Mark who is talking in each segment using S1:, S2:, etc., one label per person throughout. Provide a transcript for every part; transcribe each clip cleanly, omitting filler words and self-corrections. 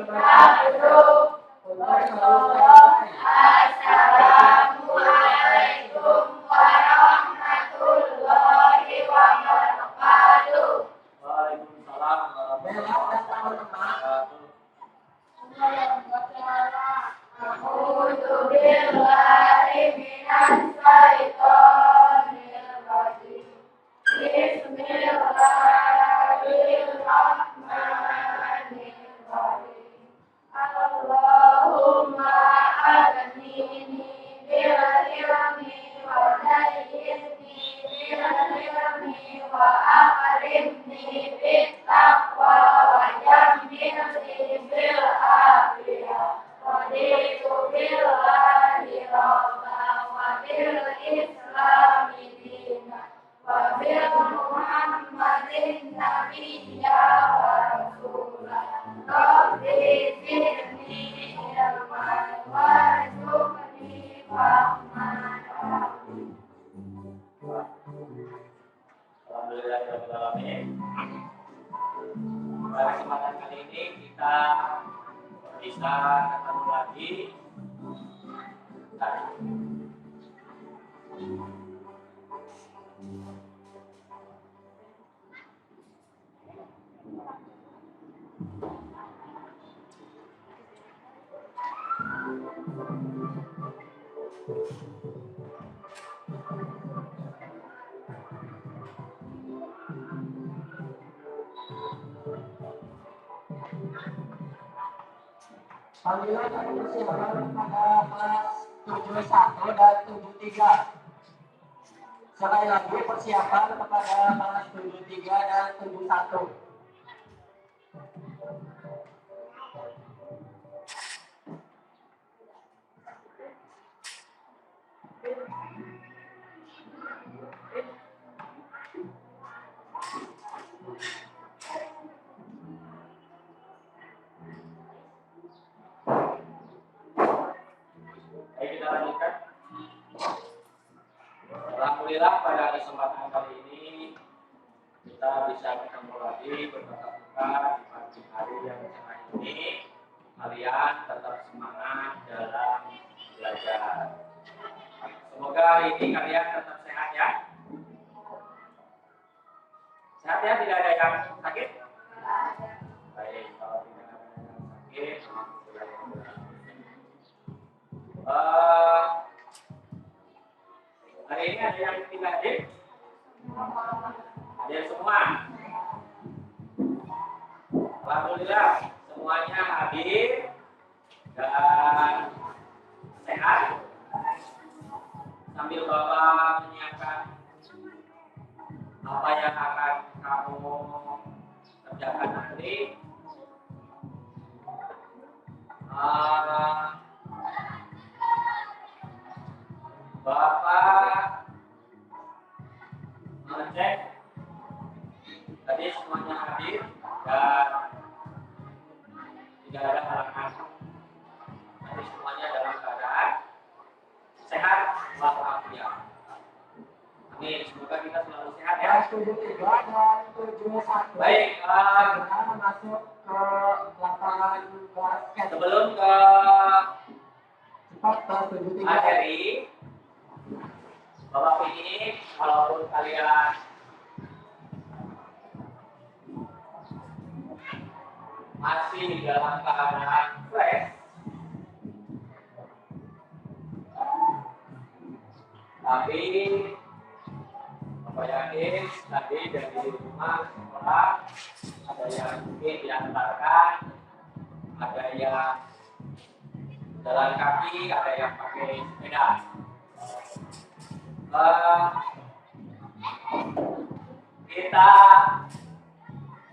S1: Assalamualaikum warahmatullahi wabarakatuh.
S2: Waalaikumsalam warahmatullahi wabarakatuh.
S1: A'udzu billahi minasy syaithanir rajim. Bismillahirrahmanirrahim. Allahumma aghnini bil ilmi wa zayyinni bil ilmi wa akrimni bit taqwa wa jammilni bil afiyah. Raditu billahi rabban wa bil islami dinan wa bil muhammadin nabiyya wa rasulah. Rabbi zidni ilman warzuqni fahman.
S2: Alhamdulillahirrahmanirrahim. Pada kesempatan kali ini kita bisa ketemu lagi.
S3: Panggilan dan persiapan pada kelas 71 dan 73. Sekali lagi persiapan kepada kelas 73 dan 71.
S2: Kita lanjutkan. Alhamdulillah pada kesempatan kali ini kita bisa ketemu lagi bertatap muka di pagi hari yang cerah ini. Kalian tetap semangat dalam belajar. Semoga hari ini kalian tetap sehat ya. Sehat ya, tidak ada yang sakit? Baik, kalau tidak ada yang sakit, hari ini ada yang tidak hadir? Ada semua? Alhamdulillah semuanya hadir dan sehat. Sambil Bapak menyiapkan apa yang akan kamu kerjakan nanti, Bapak mengecek tadi semuanya hadir dan tidak ada halangan. Tadi semuanya dalam keadaan sehat walafiat. Amin. Semoga kita selalu sehat ya.
S3: Kelas 73 dan 71.
S2: Baik.
S3: Kita masuk ke lapangan basket.
S2: Sebelum ke
S3: Cepat kelas 73.
S2: materi, Bapak ini walaupun kalian masih dalam keadaan fresh, tapi Bapak yakin tadi dari rumah sekolah ada yang mungkin diantarkan, ada yang jalan kaki, ada yang pakai sepeda. Kita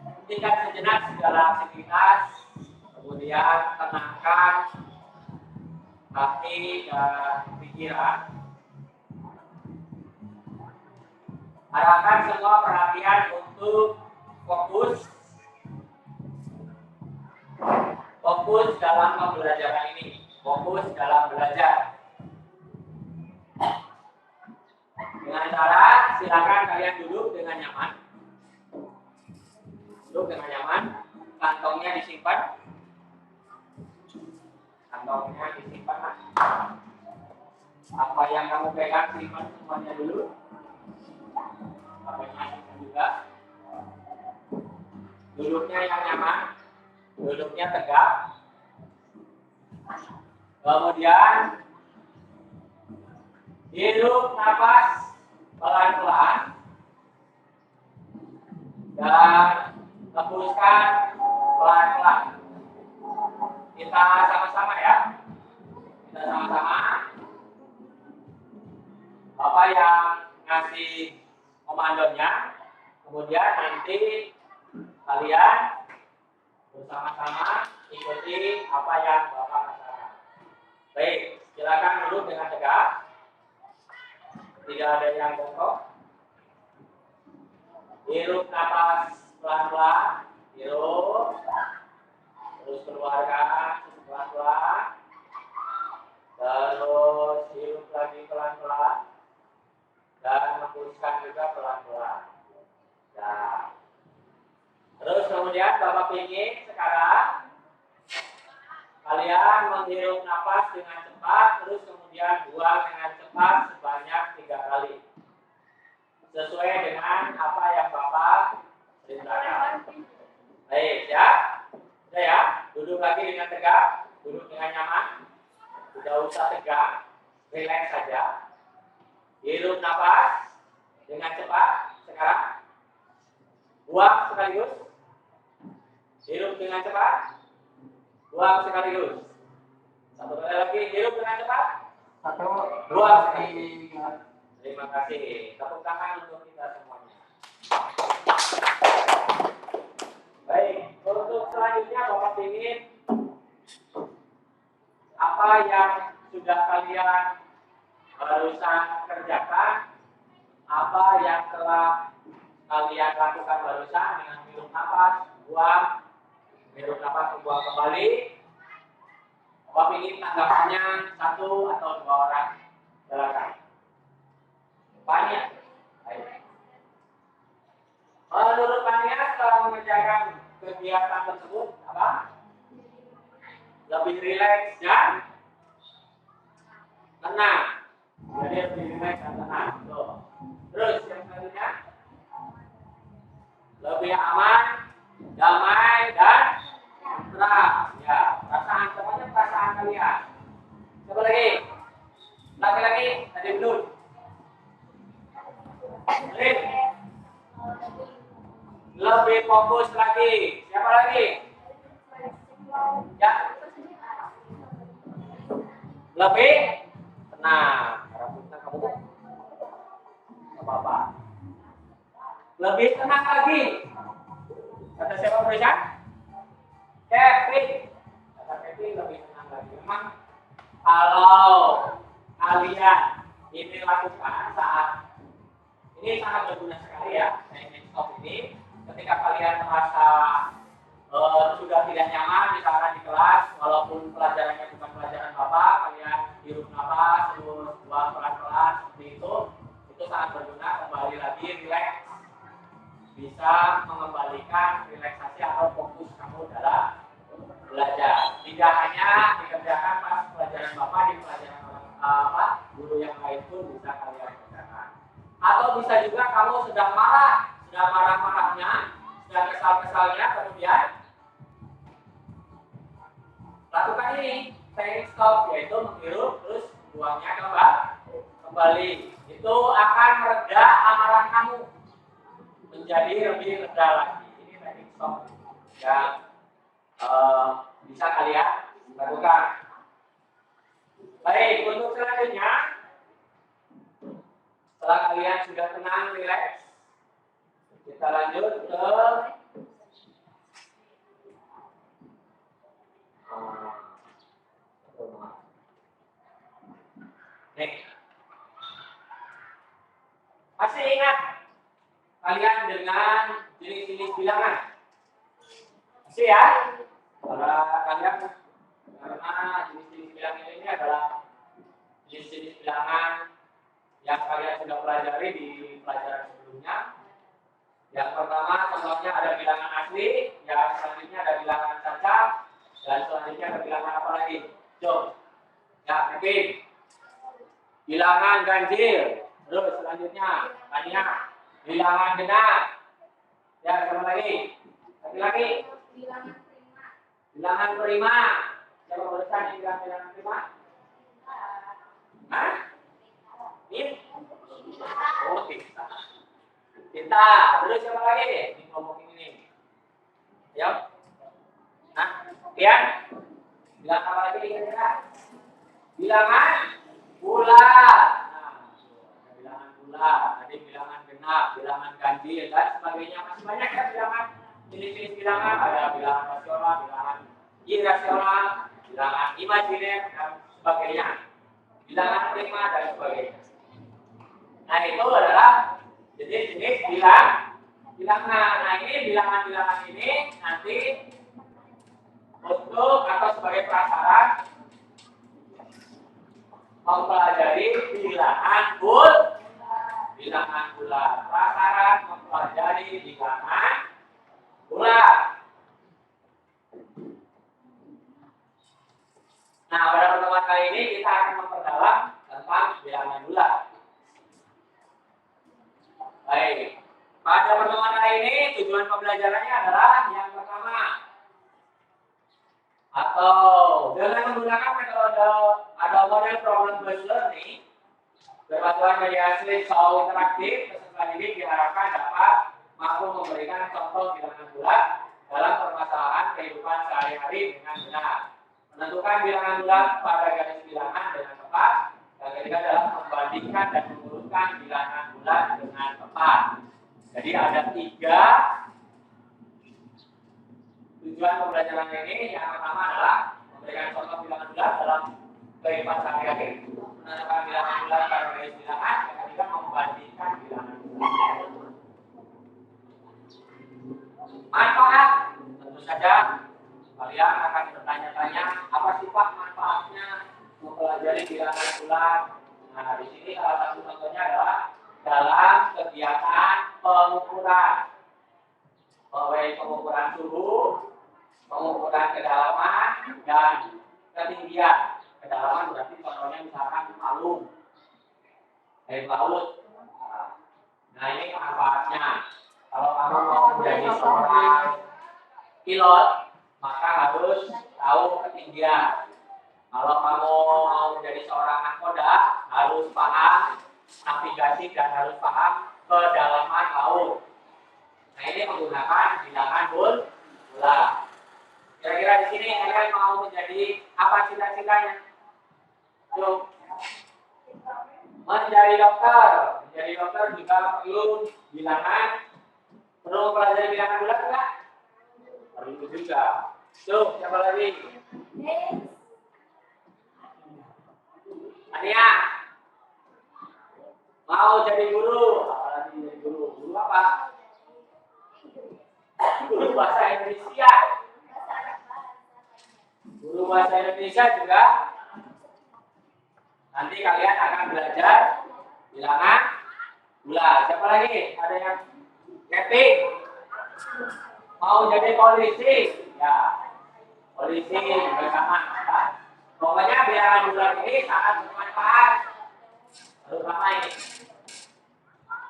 S2: hentikan sejenak segala aktivitas, kemudian tenangkan hati dan pikiran. Arahkan semua perhatian untuk fokus dalam pembelajaran ini, fokus dalam belajar. Dengan cara silakan kalian duduk dengan nyaman. Duduk dengan nyaman, kantongnya disimpan. Contohnya disimpan. Apa yang kamu pegang simpan semuanya dulu. HP-nya simpan juga. Duduknya yang nyaman, duduknya tegak. Kemudian hirup nafas pelan-pelan dan hembuskan pelan-pelan. Kita sama-sama ya. Kita sama-sama. Bapak yang ngasih komandonya, kemudian nanti kalian bersama-sama ikuti apa yang Bapak katakan. Baik, silakan duduk dengan tegak. Tidak ada yang bongkok. Hirup nafas pelan-pelan. Hirup. Terus keluarkan pelan-pelan. Terus hirup lagi pelan-pelan. Dan hembuskan juga pelan-pelan. Ya. Terus kemudian Bapak ingin sekarang kalian menghirup nafas dengan cepat, terus kemudian buang dengan cepat sebanyak 3 kali. Sesuai dengan apa yang Bapak perintahkan. Baik ya. Sudah ya. Duduk lagi dengan tegak, duduk dengan nyaman. Tidak usah tegang, relax saja. Hirup nafas dengan cepat. Sekarang buang sekaligus. Hirup dengan cepat. Buang sekaligus. Satu kali lagi, hirup dengan cepat.
S3: Satu.
S2: Buang sekaligus. Terima kasih. Tepuk tangan untuk kita semuanya. Baik, untuk selanjutnya Bapak ingin apa yang sudah kalian barusan kerjakan, apa yang telah kalian lakukan barusan dengan hirup nafas, buang, hirup nafas, buang kembali. Bapak ingin tanggapannya 1 atau 2 orang. Silakan. Banyak. Baik. Menurut Pania setelah mengerjakan kegiatan tersebut apa? Lebih rileks dan tenang. Jadi lebih rileks dan tenang. Tuh. Terus yang selanjutnya lebih aman, damai dan tenang. Ya, perasaan semuanya perasaan kalian. Coba lagi. Lagi-lagi tadi belum. Lebih fokus lagi. Siapa lagi? Ya. Lebih tenang. Rambutnya kamu tuh. Apa-apa. Lebih tenang lagi. Kata siapa tulisan? Kevin. Kata Kevin lebih tenang lagi. Memang kalau kalian ini lakukan saat ini sangat berguna sekali ya, teknik stop ini. Ketika kalian merasa sudah tidak nyaman, misalkan di kelas, walaupun pelajarannya bukan pelajaran Bapak, kalian hirup nafas, terus buang pelan-pelan seperti itu sangat berguna. Kembali lagi rileks, bisa mengembalikan relaksasi atau fokus kamu dalam belajar. Tidak hanya dikerjakan pas pelajaran Bapak, di pelajaran guru yang lain pun bisa kalian kerjakan. Atau bisa juga kamu sedang marah-marahnya, sedang kesal-kesalnya, kemudian lakukan ini, teknik stop, yaitu menghirup terus buangnya kembali. Itu akan mereda amarah kamu menjadi lebih reda lagi. Ini teknik stop yang bisa kalian lakukan. Baik, untuk selanjutnya, setelah kalian sudah tenang, rileks, kita lanjut ke nih. Masih ingat kalian dengan jenis-jenis bilangan? Masih ya? Karena jenis-jenis bilangan ini adalah jenis-jenis bilangan yang kalian sudah pelajari di pelajaran sebelumnya. Yang pertama contohnya ada bilangan asli, yang selanjutnya ada bilangan cacat, dan selanjutnya ada bilangan apa lagi? Coba. Ya, Kevin. Bilangan ganjil. Terus selanjutnya, Tania. Bilangan genap. Ya, sama lagi. Lagi. Bilangan prima. Siapa tulisan yang bilangan prima? Hah? Ini? Oh, kita. Kita. Terus siapa lagi? Ini kelompok ini. Ya. Nah, Kian. Bilang apa lagi kira-kira? Bilangan bulat. Nah, bilangan bulat. Tadi bilangan genap, bilangan ganjil dan sebagainya. Masih banyak ya bilangan. Jenis-jenis bilangan ada bilangan rasional, bilangan irasional, bilangan imajiner dan sebagainya. Bilangan prima dan sebagainya. Nah, itu adalah jenis-jenis bilangan. Nah, ini bilangan-bilangan ini nanti untuk atau sebagai prasyarat mempelajari bilangan bulat. Prasyarat mempelajari bilangan bulat. Nah, pada pertemuan kali ini kita akan memperdalam tentang bilangan bulat. Baik. Pada pertemuan kali ini tujuan pembelajarannya adalah yang pertama, atau dengan menggunakan metode ada model problem based learning berbantuan mediasi soal interaktif, peserta didik diharapkan dapat mampu memberikan contoh bilangan bulat dalam permasalahan kehidupan sehari-hari dengan benar, menentukan bilangan bulat pada garis bilangan dengan tepat, dan ketiga adalah membandingkan dan mengurutkan bilangan bulat dengan tepat. Jadi ada 3 tujuan pembelajaran ini. Yang pertama adalah memberikan contoh bilangan bulat dalam kehidupan sehari-hari, menentukan bilangan bulat pada garis bilangan, yang ketiga membandingkan bilangan bulat. Manfaat, tentu saja kalian akan bertanya-tanya apa sih Pak manfaatnya mempelajari bilangan bulat. Nah, di sini salah satu contohnya adalah dalam kegiatan pengukuran, baik pengukuran suhu, pengukuran kedalaman dan ketinggian. Kedalaman berarti contohnya misalkan palung, air laut. Nah, ini manfaatnya. Kalau kamu mau menjadi seorang pilot, maka harus tahu ketinggian. Kalau kamu mau menjadi seorang nahkoda, harus paham navigasi dan harus paham kedalaman laut. Nah, ini menggunakan bilangan bulat. Kira-kira di sini kalian mau menjadi apa cita-citanya? Yuk. Menjadi dokter. Menjadi dokter juga perlu bilangan. Perlu pelajari bilangan bulat enggak? Perlu juga. Tuh, siapa lagi? Ania. Mau jadi guru? Apalagi jadi guru? Guru apa? Guru bahasa Indonesia. Guru bahasa Indonesia juga. Nanti kalian akan belajar bilangan bulat. Siapa lagi? Ada yang Kevin? Mau jadi polisi? Ya, polisi juga sama. Pokoknya bilangan bulat ini sangat bermanfaat. Terutama ini.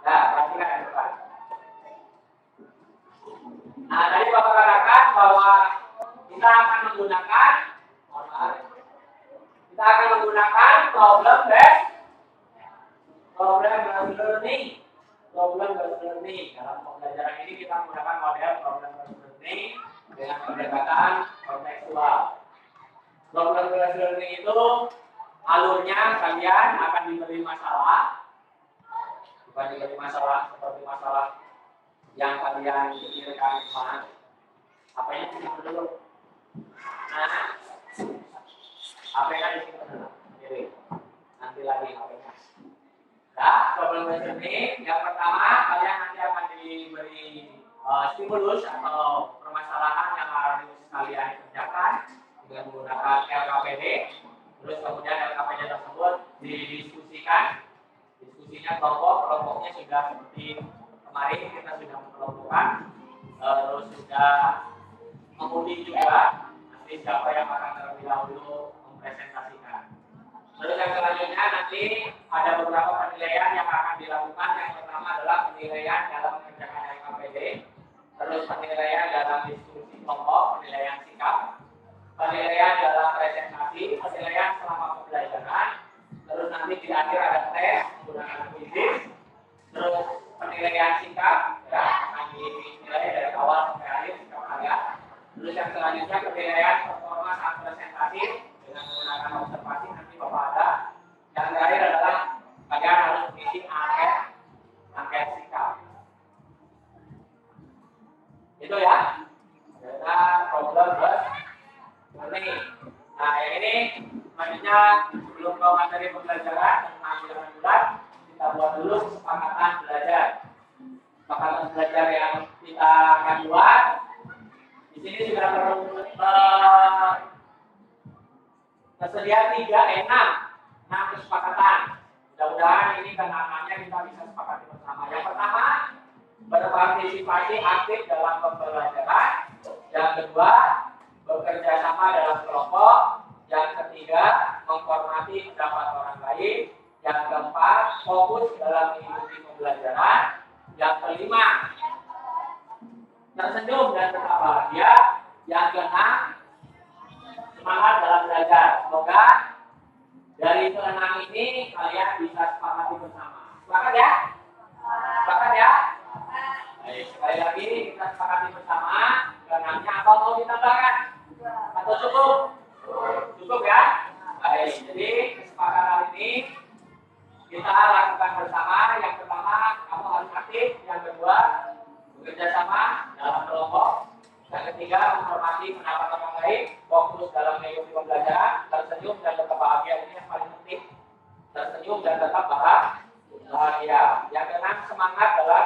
S2: Nah, perhatikan yang depan. Nah, tadi Bapak katakan bahwa kita akan menggunakan problem based learning. Dalam pembelajaran ini kita menggunakan model problem based learning dengan pendekatan kontekstual. Problem based learning itu alurnya kalian akan diberi masalah, bukan diberi masalah seperti masalah yang kalian pikirkan kemarin. Apanya disimpan dulu. Nah, apanya disimpan dulu. Jadi, nanti lagi apanya. Nah, problem based learning yang pertama kalian nanti akan diberi stimulus atau permasalahan yang harus kalian kerjakan dengan menggunakan LKPD. Terus kemudian LKPD tersebut didiskusikan. Diskusinya kelompoknya sudah seperti kemarin kita sudah mengelompokkan, terus sudah mengundi juga nanti siapa yang akan terlebih dahulu mempresentasikan. Terus yang selanjutnya nanti ada beberapa penilaian yang akan dilakukan. Yang pertama adalah penilaian dalam mengerjakan LKPD, terus penilaian dalam diskusi kelompok, penilaian sikap, penilaian dalam presentasi, penilaian selama pembelajaran, terus nanti di akhir ada tes menggunakan kuisis, terus penilaian sikap ya akan dinilai dari awal sampai akhir sikap kalian. Terus yang selanjutnya penilaian performa saat presentasi dengan menggunakan observasi nanti Bapak ada. Yang terakhir adalah kalian harus mengisi angket sikap. Itu ya. Ada problem bus. Ini. Nah, yang ini selanjutnya sebelum ke materi pembelajaran tentang bulan kita buat dulu kesepakatan belajar. Kesepakatan belajar yang kita akan buat. Di sini sudah tersedia 6 kesepakatan. Mudah-mudahan ini kenangannya kita bisa sepakati bersama. Yang pertama, berpartisipasi aktif dalam pembelajaran. Yang kedua, bekerja sama dalam kelompok. Yang ketiga, menghormati pendapat orang lain. Yang keempat, fokus dalam mengikuti pembelajaran. Yang kelima, tersenyum dan tetap bahagia. Yang keenam, semangat dalam belajar. Semoga dari keenam ini kalian bisa sepakati bersama. Sepakat ya? Sepakat ya? Baik, sekali lagi kita sepakati bersama keenamnya. Atau mau ditambahkan? Atau cukup? Cukup ya? Baik, jadi kesepakatan ini kita lakukan bersama. Yang pertama, kamu harus aktif. Yang kedua, bekerja sama dalam kelompok. Yang ketiga, menghormati pendapat orang lain, fokus dalam mengikuti pembelajaran, tersenyum dan tetap bahagia. Ini yang paling penting. Tersenyum dan tetap bahagia. Yang keenam, semangat dalam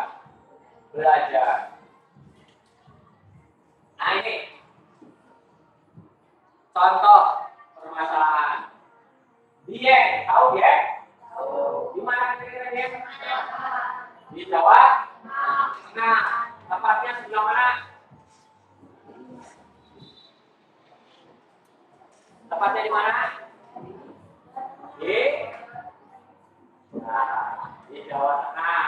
S2: belajar. Nah ini contoh permasalahan. Dieng, tahu Dieng? Tahu. Di mana kira-kira Dieng? Di Jawa? Nah, tempatnya sebelah mana? Tempatnya di mana? Di Jawa Tengah.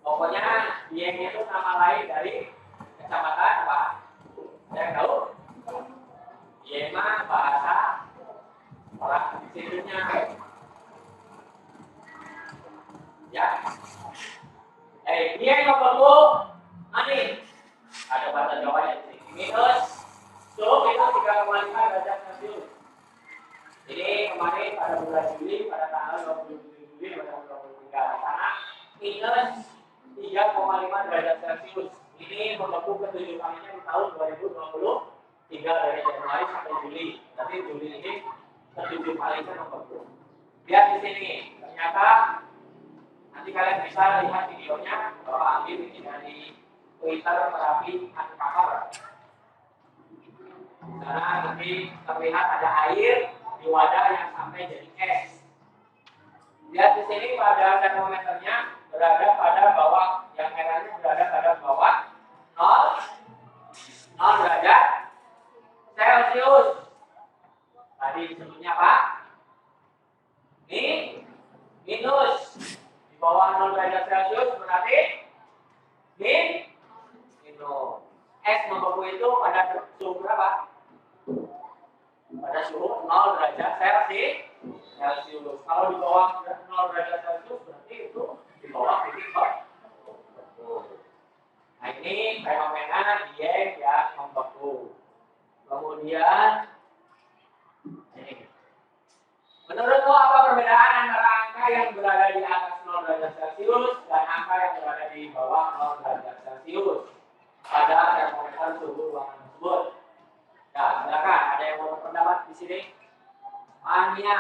S2: Pokoknya Dieng itu nama lain dari kecamatan apa? Saya tahu. Dieng mah bahasa orang sininya. Ya. Dieng nomorku ani. Ada bahasa Jawa yang minus. Suhu itu 3,5 derajat Celcius. Ini kemarin pada bulan Juli, pada tanggal 27 Juli 2023 di sana minus 3,5 derajat Celcius. Ini membeku ke-7 kalinya di tahun 2023 dari Januari sampai Juli. Jadi Juli ini ke-7 kalinya membeku. Lihat di sini, ternyata nanti kalian bisa lihat videonya. Kalau ambil ini dari Twitter Merapi Uncover. Karena nanti terlihat ada air di wadah yang sampai jadi es. Lihat di sini pada termometernya berada pada bawah, yang merahnya berada pada bawah 0 derajat Celcius. Tadi disebutnya apa? Ini minus. Di bawah 0 derajat Celcius berarti minus. Es membeku itu pada suhu berapa? Pada suhu 0 derajat Celcius. Kalau di bawah 0 derajat Celcius berarti itu di bawah titik beku. Nah ini fenomena Dieng yang membeku. Kemudian ini. Menurutmu apa perbedaan antara angka yang berada di atas 0 derajat Celcius dan angka yang berada di bawah 0 derajat Celcius pada termometer suhu ruangan tersebut? Ya, silakan. Ada yang mau berpendapat di sini? Mania.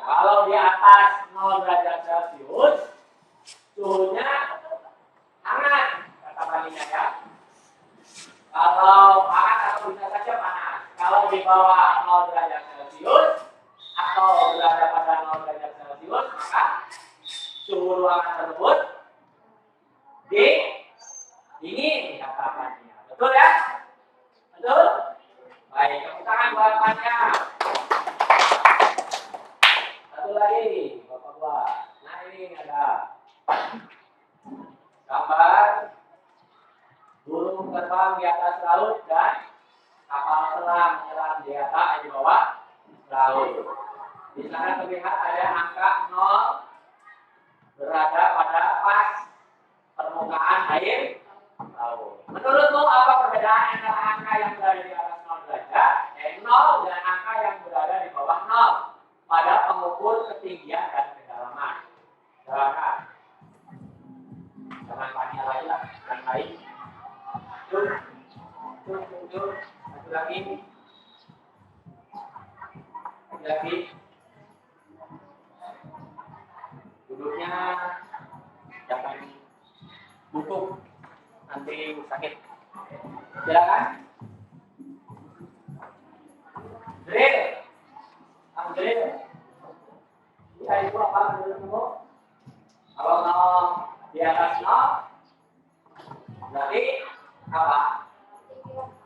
S2: Kalau di atas 0 derajat Celcius, suhunya hangat, kata Mania ya. Kalau hangat atau bisa saja panas. Kalau di bawah 0 derajat Celcius atau berada pada 0 derajat Celcius, maka suhu ruangan tersebut dingin katakannya. Betul ya? Betul? Baik, tepuk tangan buat temannya. Satu lagi, Bapak buat. Nah ini ada gambar burung terbang di atas laut dan kapal selam menyelam di bawah laut. Di sana terlihat ada angka 0 berada pada pas permukaan air laut. Menurutmu apa perbedaan antara angka yang berada di atas 0 derajat, 0 dan angka yang berada di bawah 0 pada pengukur ketinggian dan kedalaman? Silakan. Jangan tanya lagi lah, yang lain. Tuh. Satu lagi. Duduknya jangan bungkuk, nanti sakit. Silakan. Drill. Drill. Ya itu apa menurutmu? Kalau 0 di atas 0 berarti apa?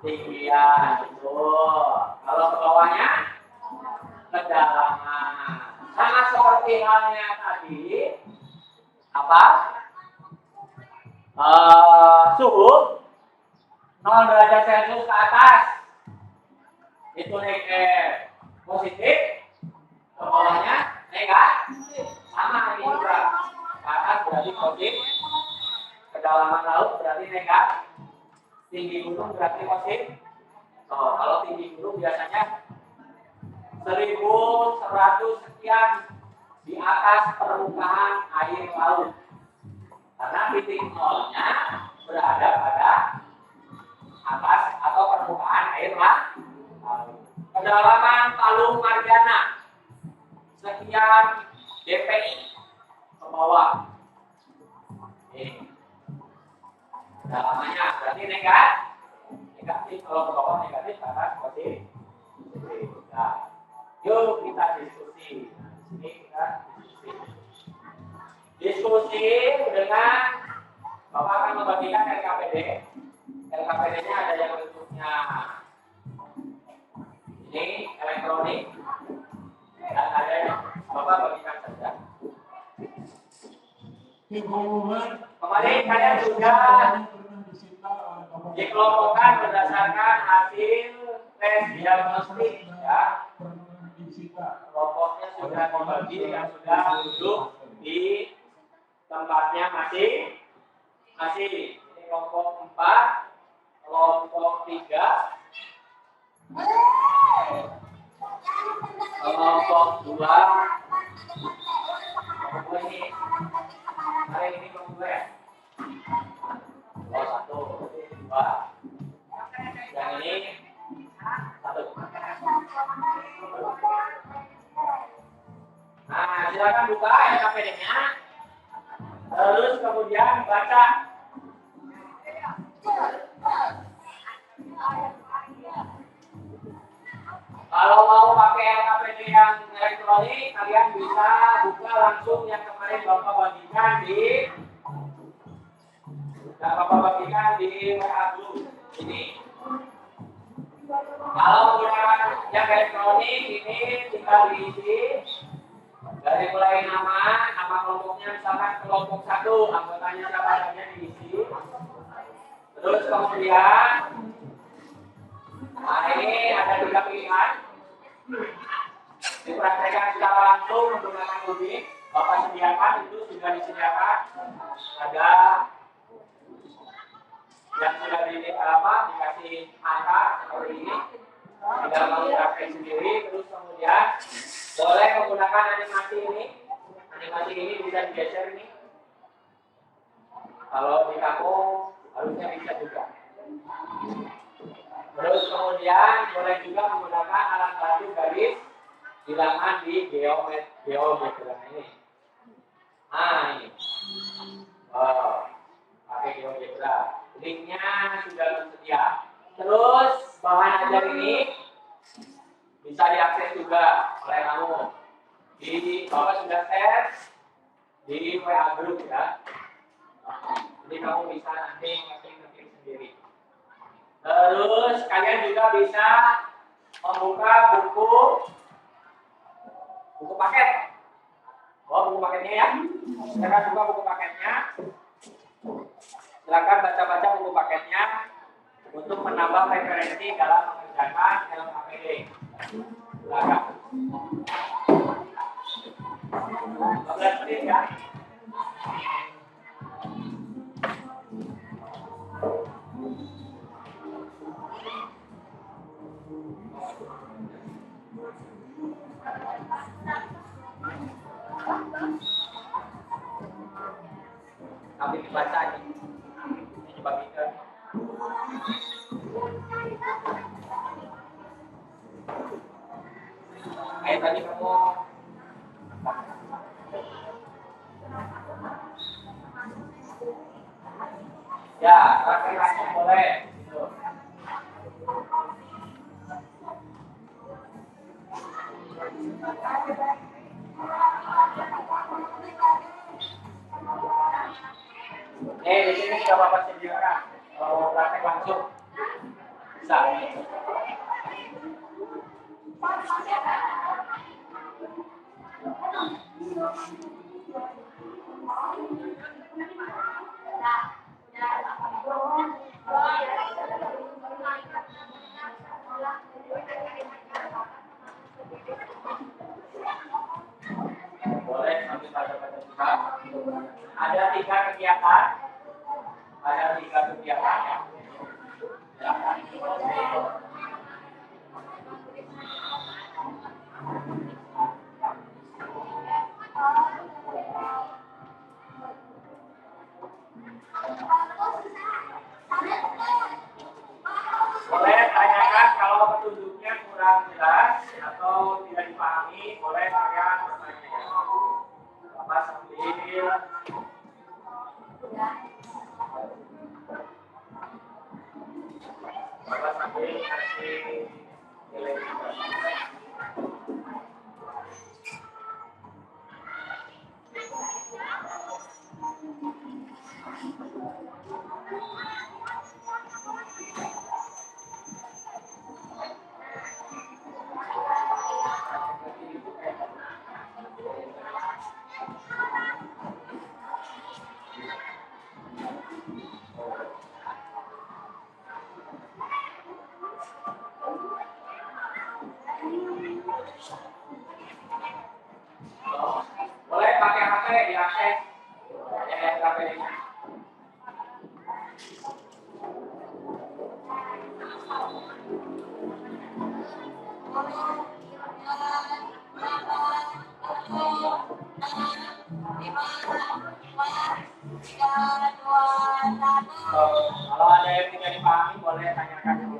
S2: Tinggian itu. Kalau ke bawahnya kedalaman. Sama seperti halnya tadi apa? Suhu 0 derajat Celcius ke atas itu positif, ke bawahnya negatif. Sama ini juga, ke atas berarti positif, kedalaman laut berarti negatif, tinggi gunung berarti positif. Kalau tinggi gunung biasanya 1100 sekian di atas permukaan air laut. Karena titik nolnya berada pada atas atau permukaan air laut. Kedalaman Palung Mariana sekian dpi ke bawah. Ini kedalamannya berarti negatif. Kalau ke bawah negatif, ke atas positif. Nah, yuk kita diskusi. Nah, di sini kita diskusi dengan Bapak akan membagikan LKPD. LKPD-nya ada yang bentuknya ini elektronik dan ada yang Bapak bagikan saja. Kemarin kalian sudah dikelompokkan berdasarkan hasil tes diagnostik ya. Kelompoknya sudah dibagi dan sudah duduk di tempatnya masing-masing. Ini kelompok 4, kelompok 3, kelompok 2, kelompok ini. Hari ini kelompok 2 ya? Oh, 1, 2. Yang ini 1. Nah, silakan buka LKPD-nya. Terus kemudian baca. Kalau mau pakai LKPD yang elektronik, kalian bisa buka langsung yang kemarin Bapak bagikan di WA Group ini. Kalau menggunakan yang elektronik ini tinggal diisi dari mulai nama kelompoknya, misalkan kelompok 1 anggotanya siapa saja diisi. Terus kemudian ini ada 3 pilihan. Dipraktekkan secara langsung menggunakan ubik. Bapak sediakan, itu sudah disediakan. Ada yang sudah dikasih angka seperti ini. Tinggal mau praktek sendiri. Terus kemudian boleh menggunakan animasi ini. Animasi ini bisa digeser ini. Kalau di kamu harusnya bisa juga. Terus kemudian boleh juga menggunakan alat bantu garis bilangan di geometri ini. Nah ini. Pakai GeoGebra. Linknya sudah tersedia. Terus bahan ajar ini bisa diakses juga oleh kamu. Di Bapak sudah share di WA group ya. Jadi kamu bisa nanti ngetik sendiri. Terus kalian juga bisa membuka buku paket. Buku paketnya ya. Silakan buka buku paketnya. Silakan baca-baca buku paketnya untuk menambah referensi dalam mengerjakan LKPD. Silakan. 15 menit ya. Sambil dibaca ini. Ini coba kita. Ayo tadi kamu ya, praktek boleh. Gitu. Di sini sudah Bapak sediakan. Kalau praktek langsung bisa. Boleh sambil baca-baca juga. Ada 3 kegiatan. Ada 3 kegiatan ya. Boleh tanyakan kalau petunjuknya kurang jelas atau tidak dipahami, boleh kalian bertanya ya. Bapak sambil kasih nilai juga. Boleh pakai HP diakses LKPD-nya. Kalau ada yang tidak dipahami boleh tanyakan dulu.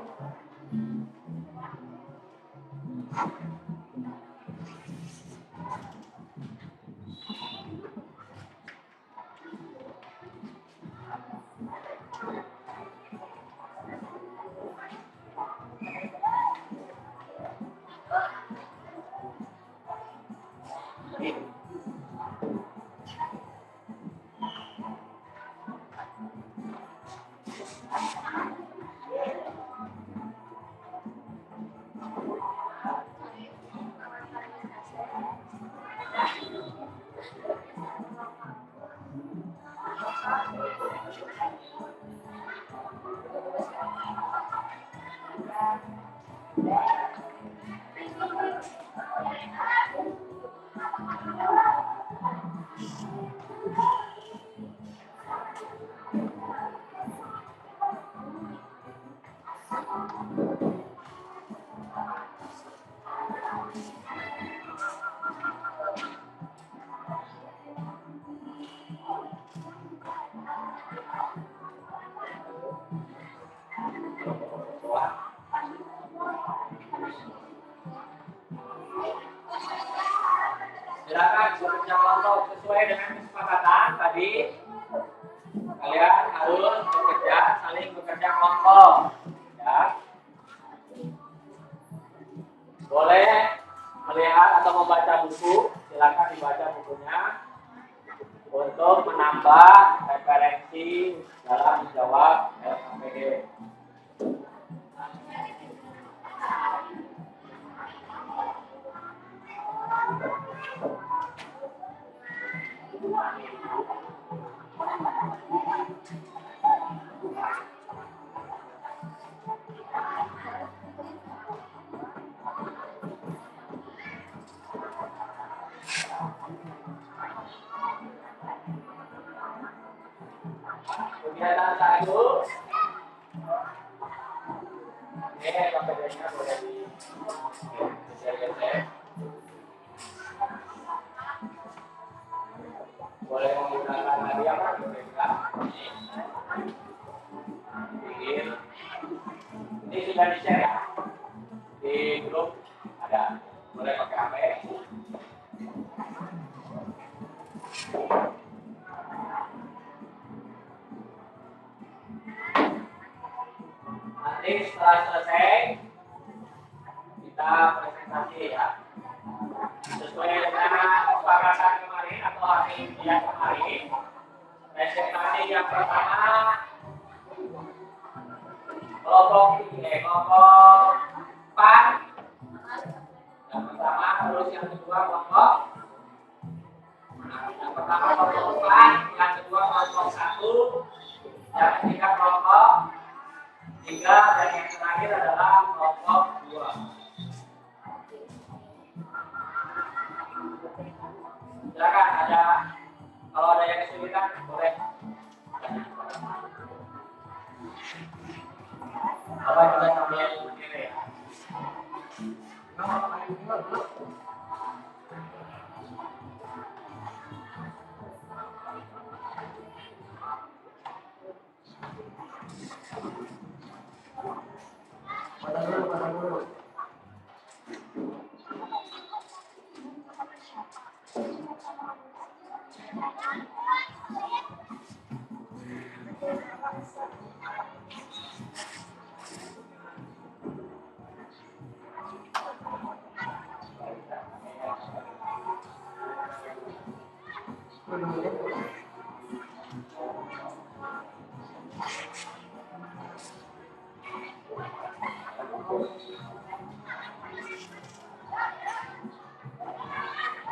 S2: Silakan bekerja kelompok sesuai dengan kesepakatan tadi. Kalian harus saling bekerja kelompok. Ya. Boleh melihat atau membaca buku, silakan dibaca bukunya. untuk menambah referensi dalam menjawab LKPD. Kegiatan satu, ini LKPD-nya boleh digeser-geser. Boleh menggunakan hadiah apa juga. Bikin. Ini sudah di-share ya. Di grup ada. Boleh pakai HP. Nanti setelah selesai kita presentasi ya. Sesuai dengan kesepakatan kemarin atau hari yang kemarin, presentasi yang pertama kelompok 4 yang pertama, terus yang kedua kelompok yang pertama kelompok 4, yang kedua kelompok 1, yang ketiga kelompok 3, dan yang terakhir adalah kelompok 2. Silakan, kalau ada yang kesulitan boleh tanya. Apa juga sambil berdiri ya.
S3: Pada dulu.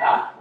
S2: Ya.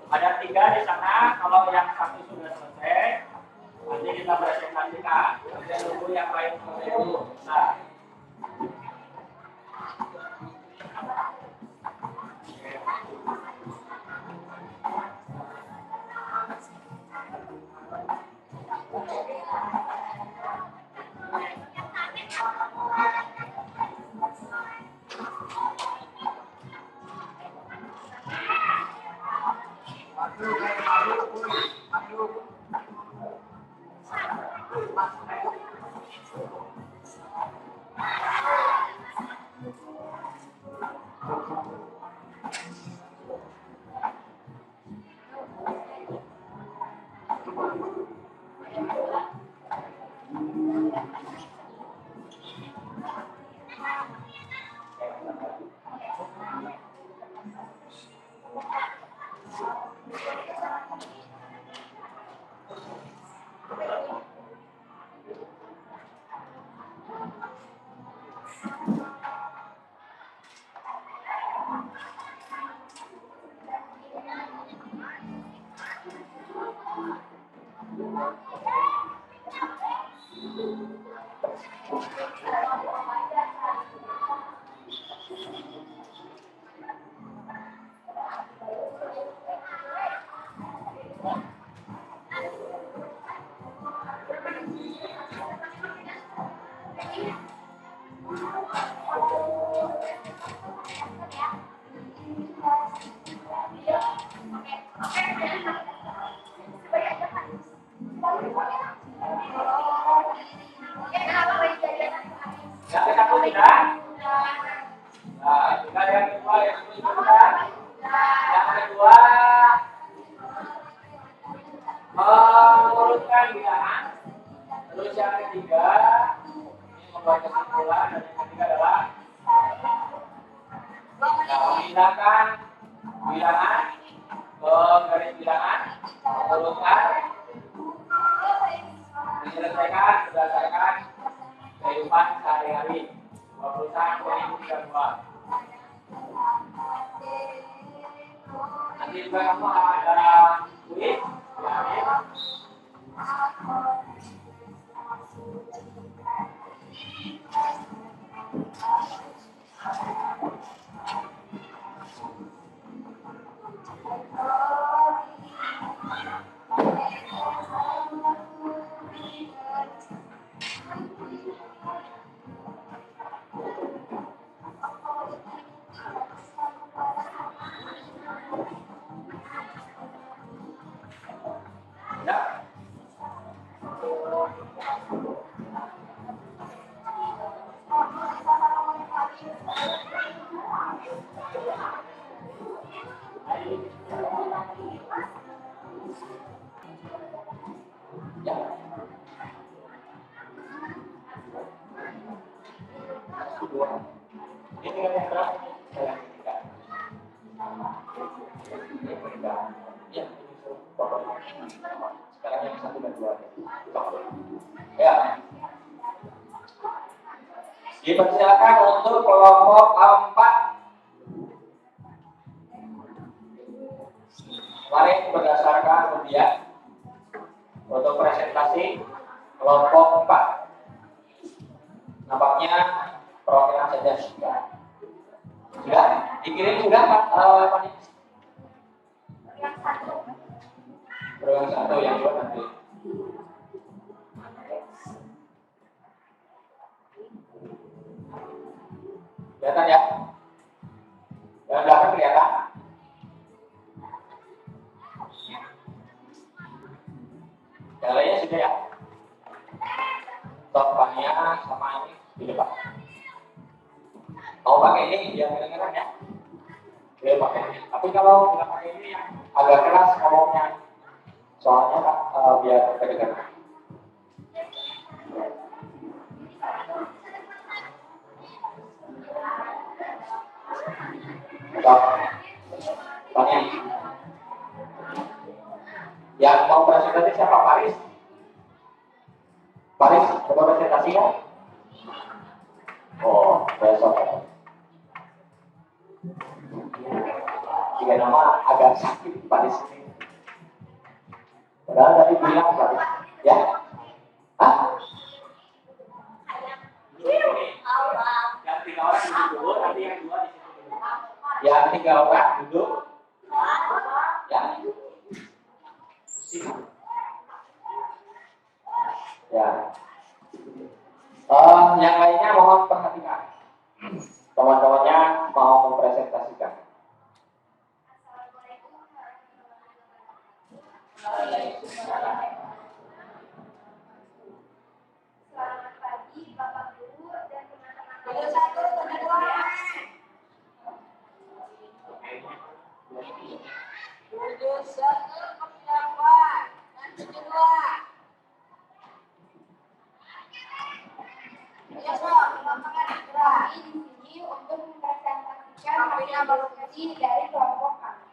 S2: Ada 3 di sana. Kalau yang satu sudah selesai, nanti kita presentasikan. Kita tunggu yang lain selesai dulu. Nah. urutkan bilangan. Terus yang ketiga ini membuat kesimpulan, dan yang ketiga adalah memindahkan bilangan ke garis bilangan, mengurutkan, menyelesaikan berdasarkan kehidupan sehari-hari. 21.032. Nanti juga kamu ada kuis, ya. Ya. Ya. Ini yang berapa? Yang ketiga. Yang ketiga. Ya. Sekarang yang 1 dan 2. Ya. Dipersilakan untuk kelompok 4. Mari berdasarkan undian untuk presentasi kelompok 4. Nampaknya perwakilan saja sudah. Sudah dikirim sudah Pak Pak? Yang 1, yang 2 nanti. Kelihatan ya? Yang belakang kelihatan? Yang lainnya sudah ya? Topannya sama ini di depan. Mau pakai ini biar kedengeran ya? Boleh pakai ini. Tapi kalau nggak pakai ini yang agak keras ngomongnya, soalnya biar kedengeran. Tanya. Yang mau presentasi siapa? Paris? Paris, mau presentasi ya? Oh, besok. Tiga nama agak sakit Paris ini. Padahal tadi bilang Paris, ya? Hah? Yang 3 orang duduk dulu, nanti yang 2 di situ dulu. Yang 3 orang duduk. Ya. Ya. Yang lainnya mohon perhatikan. Teman-temannya mau mempresentasikan.
S1: Selamat pagi Bapak Guru dan teman-teman. Kami di sini untuk mempresentasikan hasil dari kelompok kami.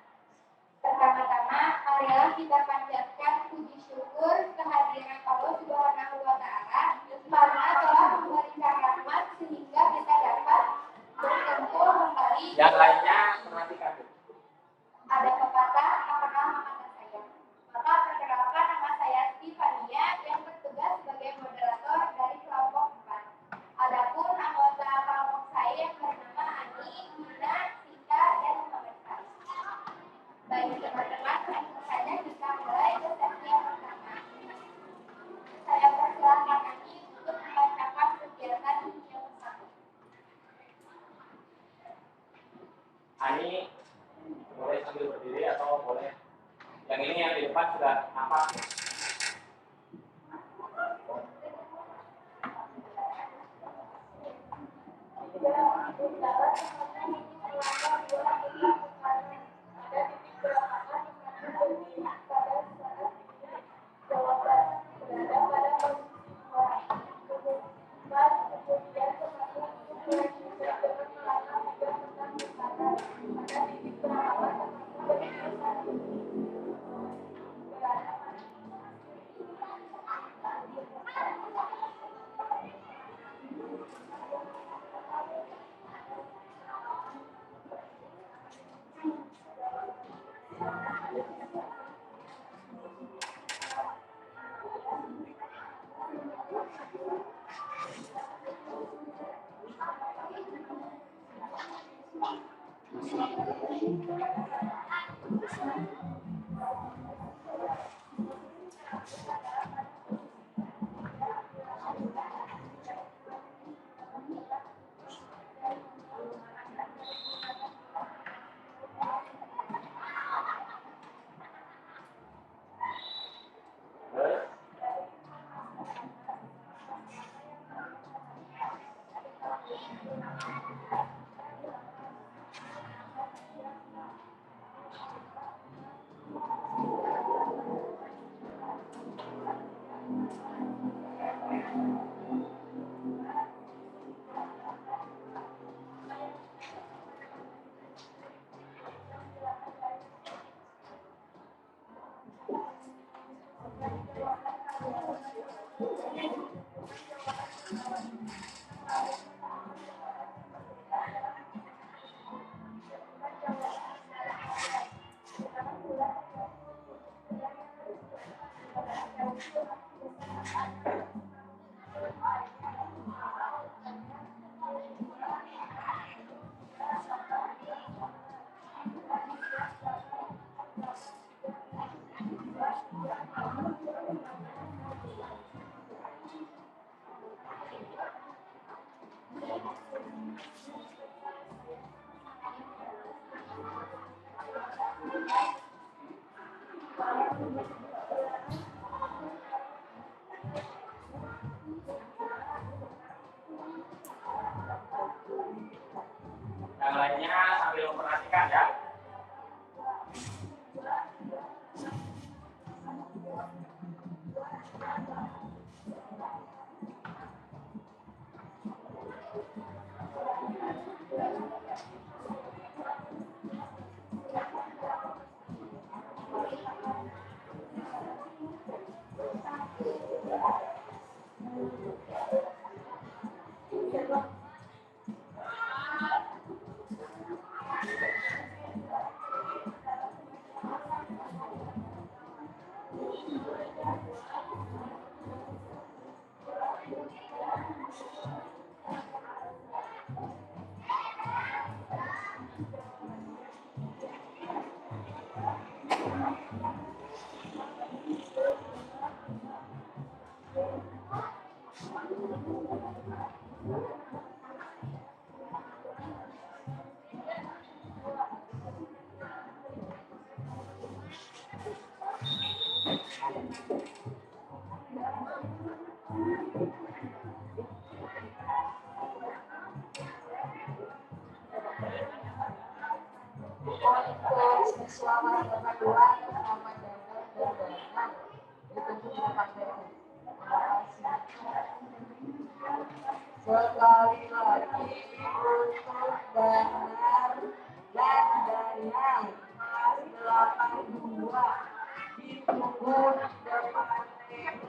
S1: Pertama-tama, marilah kita panjatkan puji syukur kehadiran Allah Subhanahu wa Ta'ala karena telah memberikan rahmat sehingga kita dapat berkumpul kembali.
S2: Yang lainnya perhatikan.
S1: Ada pepatah akan mata saya. Maka perkenalkan, nama saya Stefania yang bertugas sebagai moderator dari kelompok 4. Adapun anggota kelompok saya yang bernama Ani, Mina, Sita, dan Muhammad Faris. Baik teman-teman, langsung saja kita mulai ke sesi yang pertama. Saya persilahkan Ani untuk membacakan kegiatan yang pertama.
S2: Ani boleh sambil berdiri atau boleh yang ini yang di depan sudah nampak. Yang lainnya sambil memperhatikan ya.
S3: Untuk siswa kelas 2 sama Jangan dan Jangan ditunggu pakai. Terima kasih. Sekali lagi untuk Danar dan Dayang kelas 82 ditunggu di depan TU.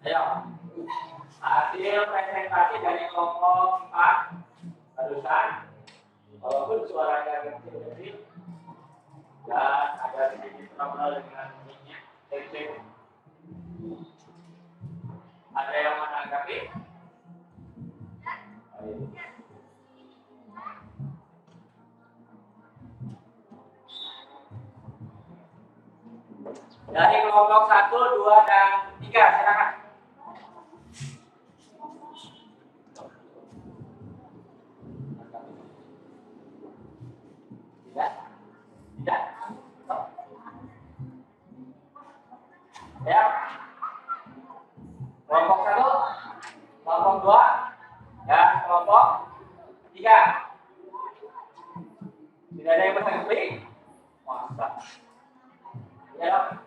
S2: Ayo. Hasil presentasi dari kelompok 4 barusan, walaupun suaranya kecil-kecil dan ada sedikit trouble dengan minyak. Ada yang menanggapi? Dari kelompok 1, 2, dan 3, silakan. Tidak? Tidak? Ya. Kelompok 1, kelompok 2, dan kelompok 3. Tidak ada yang menanggapi? Masa? Ya.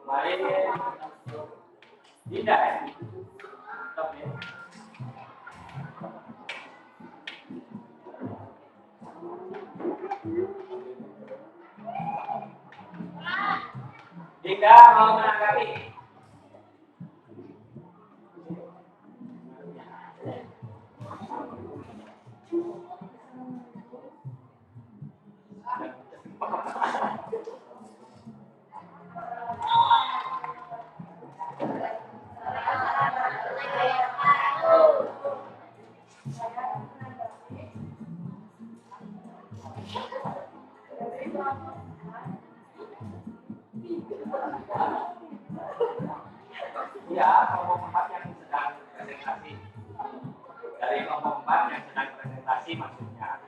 S2: Kemarin tidak ya? Stop ya. Tidak mau menanggapi. Ya, kelompok 4 yang sedang presentasi. Dari kelompok 4 yang sedang presentasi maksudnya.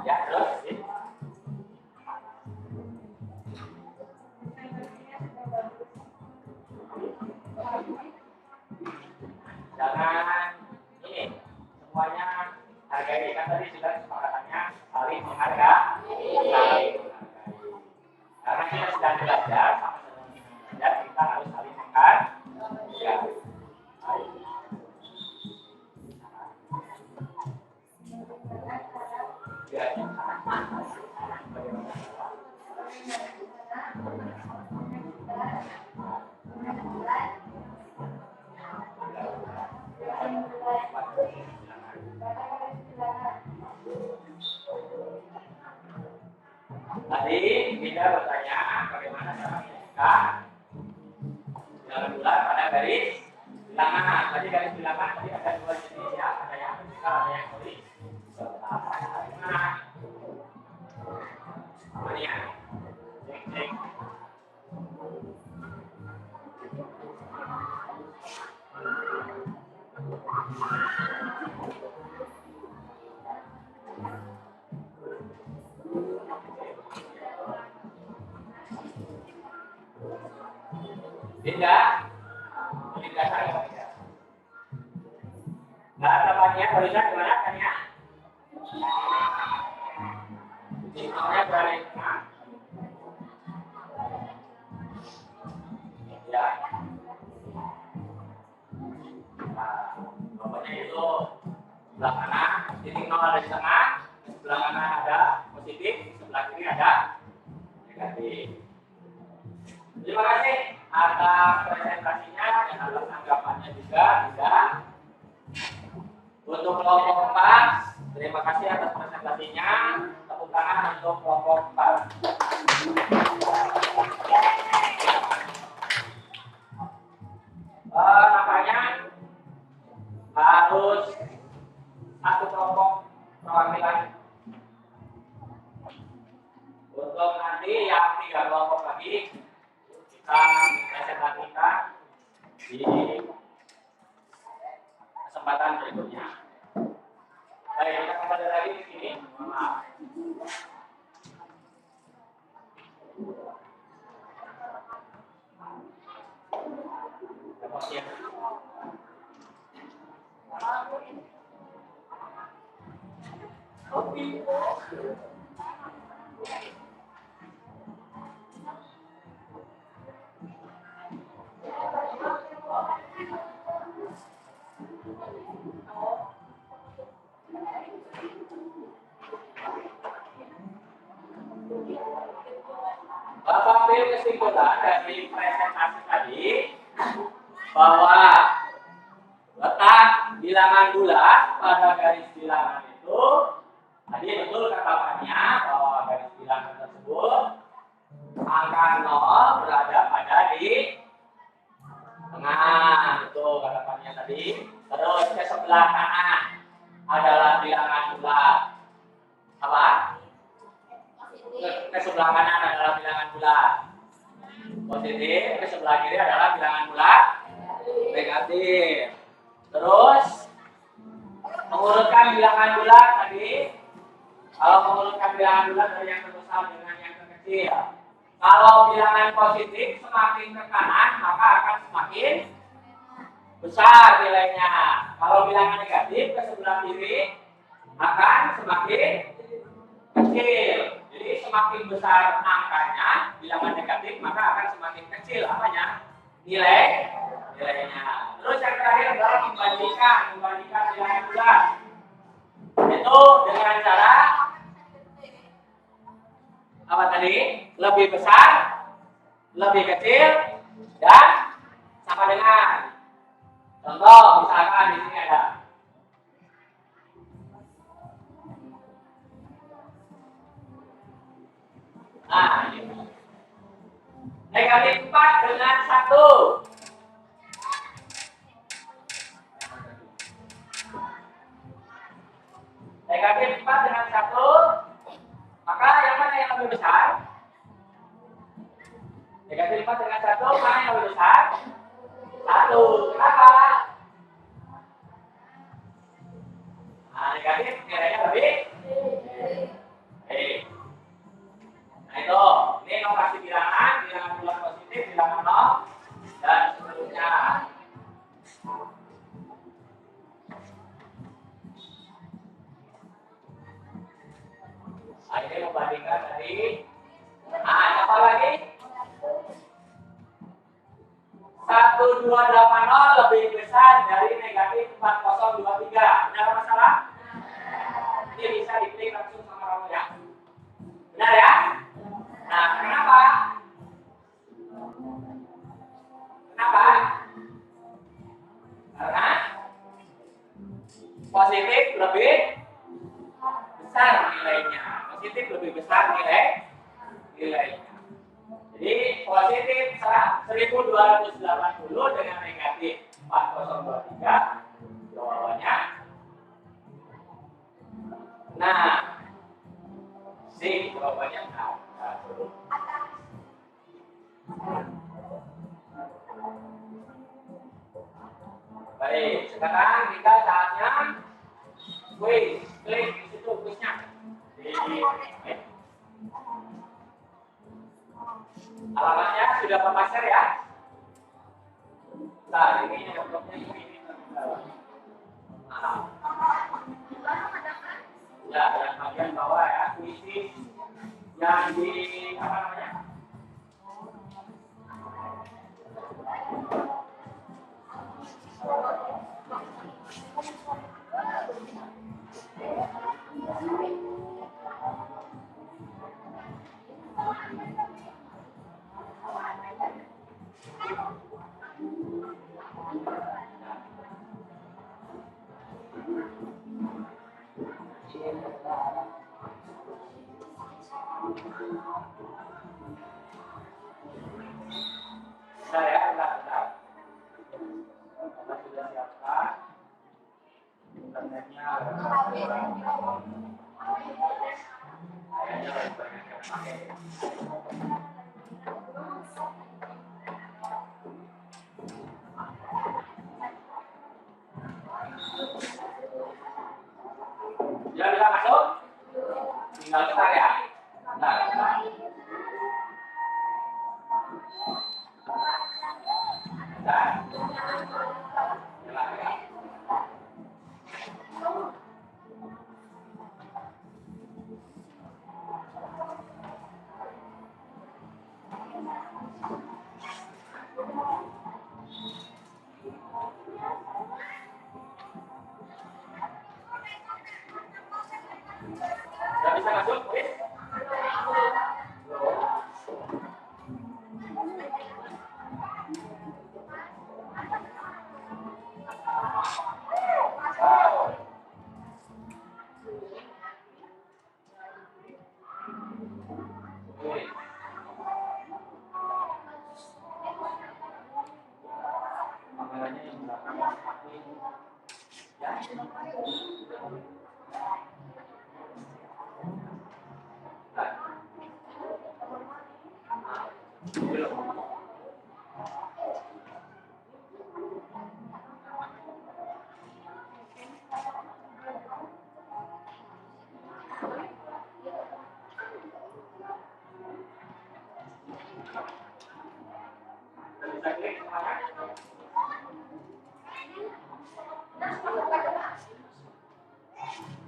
S2: Ya, terus. Jangan ini semuanya hargai, kan tadi sudah kesepakatannya saling menghargai. Karena kita sedang belajar sama-sama belajar, kita harus saling menghargai. Tadi kita bertanya bagaimana cara menyebutkan bilangan bulat pada garis bilangan. Tadi garis bilangan tadi ada 2 jenis ya, ada yang vertikal, ada yang horizontal. Mana ya? Cek. Tidak saya. Nah, tempatnya barusan gimana kan ya? Sinyalnya balik. Ya. Nah, pokoknya itu sebelah kanan, titik 0 ada di tengah, sebelah kanan ada positif, sebelah kiri ada negatif. Terima kasih atas presentasinya dan atas tanggapannya juga. Tidak. Untuk kelompok 4, terima kasih atas presentasinya. Tepuk tangan untuk kelompok 4. Nampaknya harus satu kelompok perwakilan. Untuk nanti yang 3 kelompok lagi kita presentasikan di kesempatan berikutnya. Baik, kita kembali lagi di sini. Maaf. mengambil kesimpulan dari presentasi tadi bahwa letak bilangan bulat pada garis bilangan itu tadi betul kata Fania bahwa garis bilangan tersebut angka 0 berada pada di tengah, itu kata Fania tadi. Terus ke sebelah kanan adalah bilangan bulat. Apa? Ke sebelah kanan adalah bilangan bulat positif, ke sebelah kiri adalah bilangan bulat negatif. Terus mengurutkan bilangan bulat tadi, kalau mengurutkan bilangan bulat dari yang terbesar dengan yang terkecil, kalau bilangan positif semakin ke kanan maka akan semakin besar nilainya. Kalau bilangan negatif ke sebelah kiri akan semakin kecil. Jadi semakin besar angkanya bilangan negatif maka akan semakin kecil apanya? Nilainya. Terus yang terakhir adalah membandingkan bilangan bulat. Itu dengan cara apa tadi? Lebih besar, lebih kecil, dan sama dengan. Contoh misalkan di sini ada ini. Negatif 4 dengan 1. Negatif 4 dengan 1. Maka yang mana yang lebih besar? Negatif 4 dengan 1, mana yang lebih besar? 1. Kenapa? Negatif nilainya lebih. Nah itu, ini notasi bilangan bulat positif, bilangan 0, dan seterusnya. Nah ini membandingkan tadi. Apa lagi? 1280 lebih besar dari negatif 4023. Benar masalah? Ini bisa diklik langsung sama kamu ya. Benar ya? Nah, kenapa? Karena positif lebih besar nilainya. Positif lebih besar nilainya. Jadi positif 1280 dengan negatif 4023 jawabannya. Nah, jawabannya baik, sekarang kita saatnya quiz. Klik di situ quiznya. Alamatnya sudah Bapak share ya? Nah, ini laptopnya ini. Ya, yang bagian bawah ya, kuisi yang di apa namanya? Saya bentar. Kita sudah siapkan internetnya. Ya bisa masuk? Tinggal ketar ya. Bentar. Sudah bisa masuk? Bisa klik semuanya.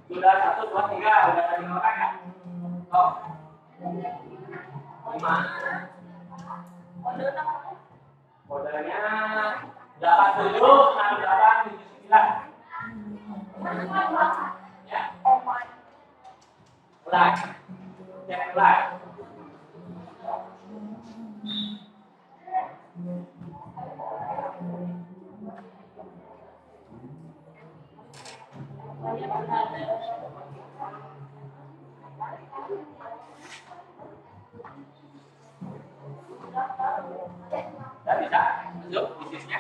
S2: Sudah 1, 2, 3, udah ada 5 orang ya? Oh. 5. Kodenya 876879. Ya. Mulai. Cek mulai. Sudah bisa masuk bisnisnya.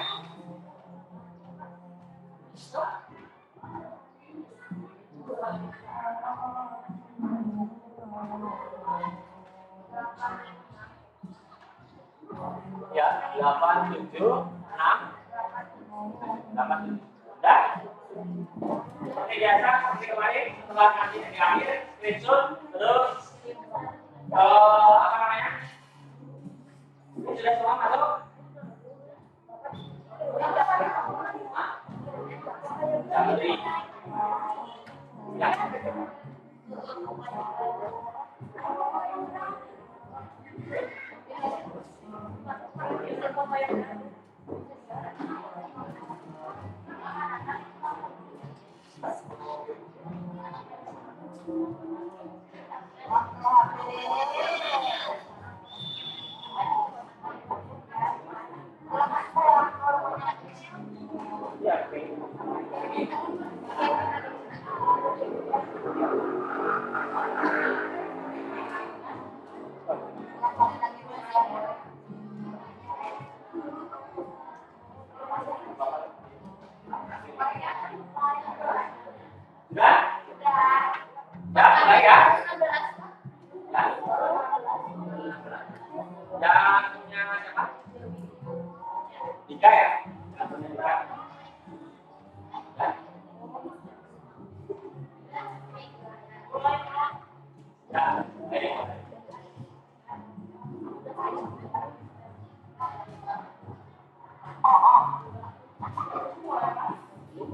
S2: Ya, 8, 7, 6, 8, 7. Sudah? Seperti biasa, seperti kemarin, setelah nanti di akhir, screenshot, terus apa namanya? Ini sudah semua masuk? Hah? Ya, beri. Ya. Sudah? Ya, mulai ya. Ya. Yang punya siapa? 3 ya? Yang punya 3. Ya. Ya, ini.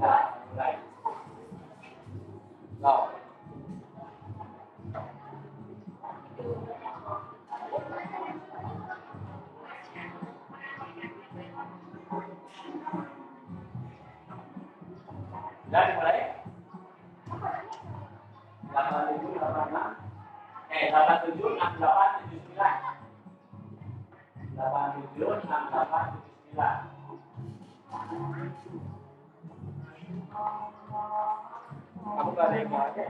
S2: Ya, mulai. Go. Sudah dimulai? 87, 86. 87, 68, 79. 87, 68, 79. Kamu gak ada yang aja?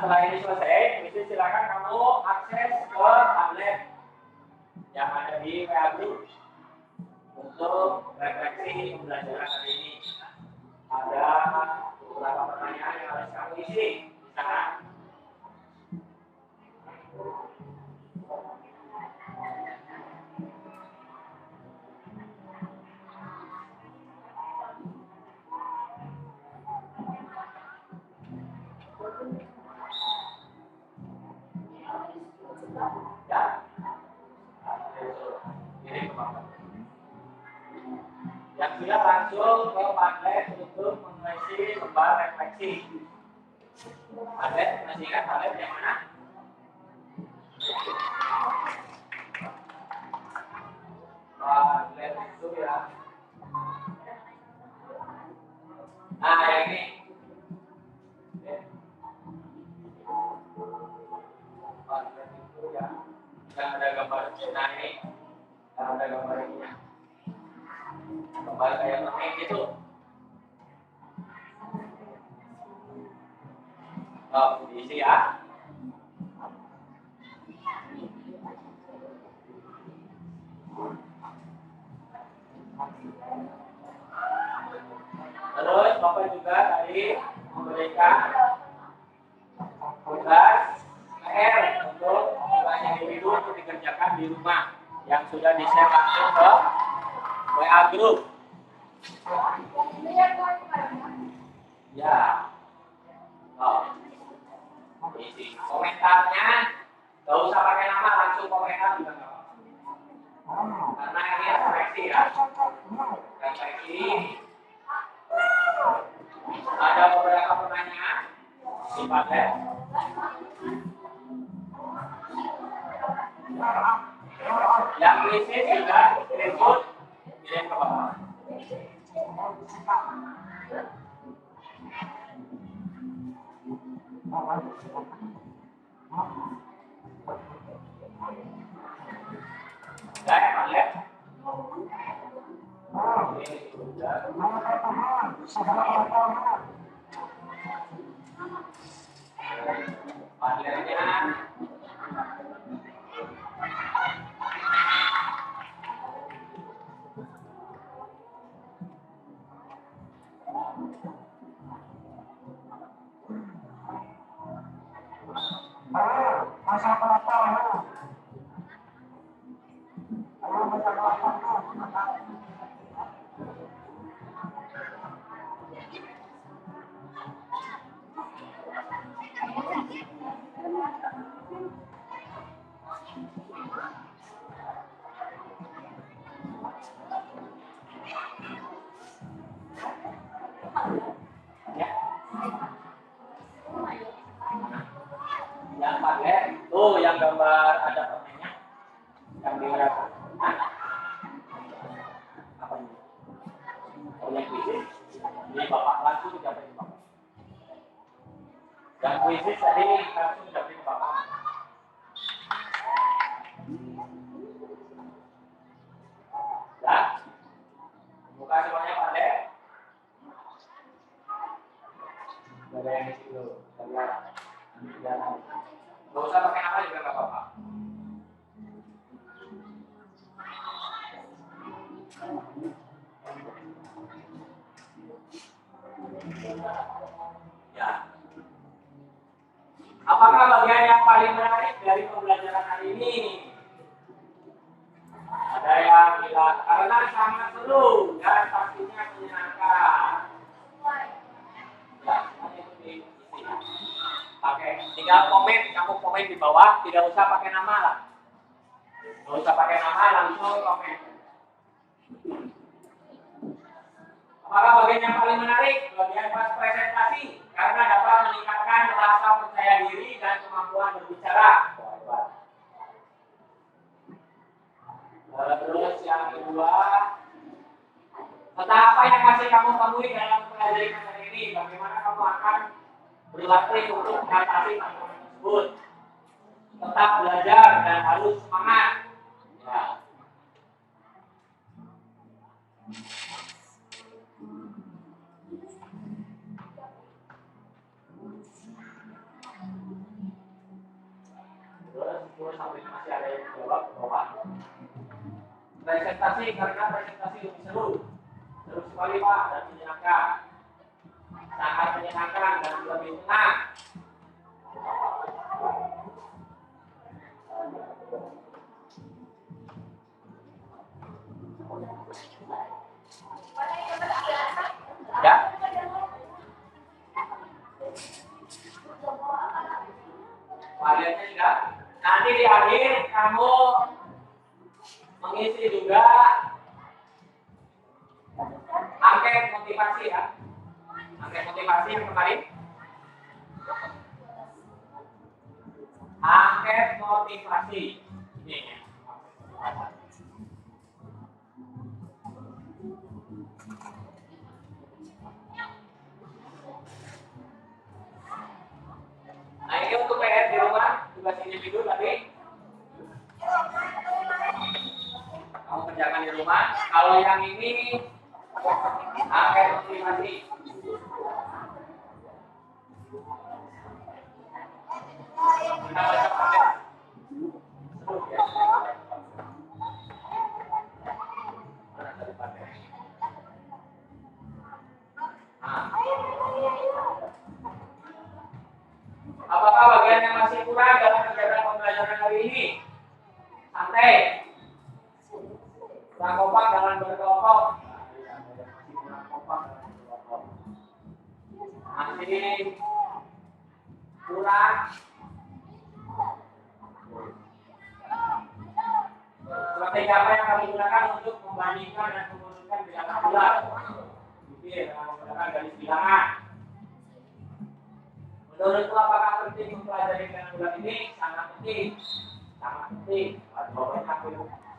S2: setelah ini selesai, silakan kamu akses ke tablet yang ada di WA Group untuk refleksi pembelajaran hari ini. Ada beberapa pertanyaan yang harus kamu isi di sana. Ya. Ini ke bawah. Yang sudah langsung ke Padlet untuk mengisi lembar refleksi. Padlet, masih ingat Padlet yang mana? Padlet itu ya. Nah, yang ini. Padlet itu ya. Yang ada gambar nah ini. Yang ada gambar ini. Gambar kayak permen gitu. Oh, diisi ya. Terus Bapak juga tadi memberikan tugas PR untuk tugas individu untuk dikerjakan di rumah yang sudah di-share langsung ke WA Group. Ya. Oh. Isi komentarnya nggak usah pakai nama, langsung komentar juga nggak apa-apa. Karena ini refleksi ya. Refleksi. Ada beberapa pertanyaan di Padlet. Yang isi juga screenshot kirim ke Bapak. Saya Padlet. Ini sudah. Padletnya. Yang Padlet tuh yang gambar ada permennya yang di WA. Apa ini? Oh, yang kuisis. Ini Bapak langsung dapat ke Bapak. Yang kuisis tadi langsung dapat ke Bapak. Ya. Buka semuanya Padlet. Ada yang isi dulu. Nggak usah pakai nama juga nggak apa-apa. Ya. Apakah bagian yang paling menarik dari pembelajaran hari ini? Ada yang bilang karena sangat seru dan pastinya menyenangkan. Ya, semuanya itu diisi. Pakai, tinggal komen, kamu komen di bawah, tidak usah pakai nama lah. Tidak usah pakai nama, langsung komen. Apakah bagian yang paling menarik? Bagian pas presentasi, karena dapat meningkatkan rasa percaya diri dan kemampuan berbicara. Terus yang kedua, tentang apa yang masih kamu temui dalam pelajaran hari ini? Bagaimana kamu akan berlatih untuk mengatasi tantangan tersebut? Tetap belajar dan harus semangat. Ya. presentasi karena presentasi lebih seru. Seru sekali Pak dan menyenangkan. Sangat menyenangkan dan lebih tenang. Ya. Variannya sudah. Nanti di akhir kamu mengisi juga angket motivasi ya. Angket motivasi yang kemarin. Angket motivasi. Ini ya. Nah ini untuk PR di rumah, tugas individu tadi. Kamu kerjakan di rumah. Kalau yang ini angket motivasi. Kita baca paket. Mana tadi paket? Nah. Apakah bagian yang masih kurang dalam kegiatan pembelajaran hari ini? Santai. Kurang kompak dalam berkelompok. Masih kurang. Strategi apa yang kami gunakan untuk membandingkan dan menurunkan bilangan bulat? Dengan menggunakan garis bilangan. Menurutku apakah penting mempelajari bilangan bulat ini? Sangat penting. Sangat penting.